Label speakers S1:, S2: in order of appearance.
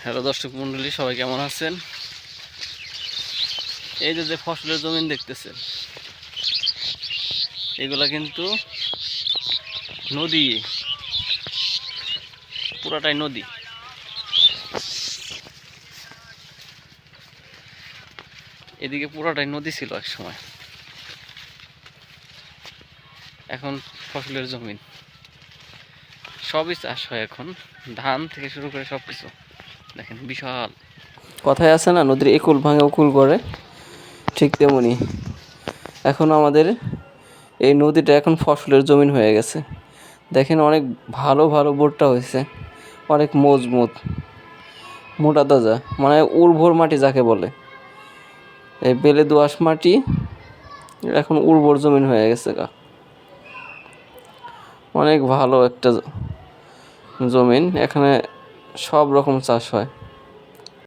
S1: Hello দর্শক মন্ডলী, সবাই কেমন আছেন? এই যে ফসলের জমিন দেখতেছেন, এগুলা কিন্তু নদী, পুরাটাই নদী। এদিকে পুরাটাই নদী ছিল এক সময়, এখন ফসলের জমিন। সবই চাষ হয় এখন, ধান থেকে শুরু করে সব কিছু। দেখেন বিশাল, কথায় আছে না, নদীর একুল ভাঙে উকুল করে, ঠিক তেমনি এখন আমাদের এই নদীটা এখন ফসলের জমিন হয়ে গেছে। দেখেন অনেক ভালো ভালো ভুট্টা হয়েছে, অনেক মজবুত মোটা তাজা, মানে উর্বর মাটি যাকে বলে। এই বেলে দোআঁশ মাটি এখন উর্বর জমিন হয়ে গেছে গা, অনেক ভালো একটা জমিন। এখানে সব রকম চাষ হয়।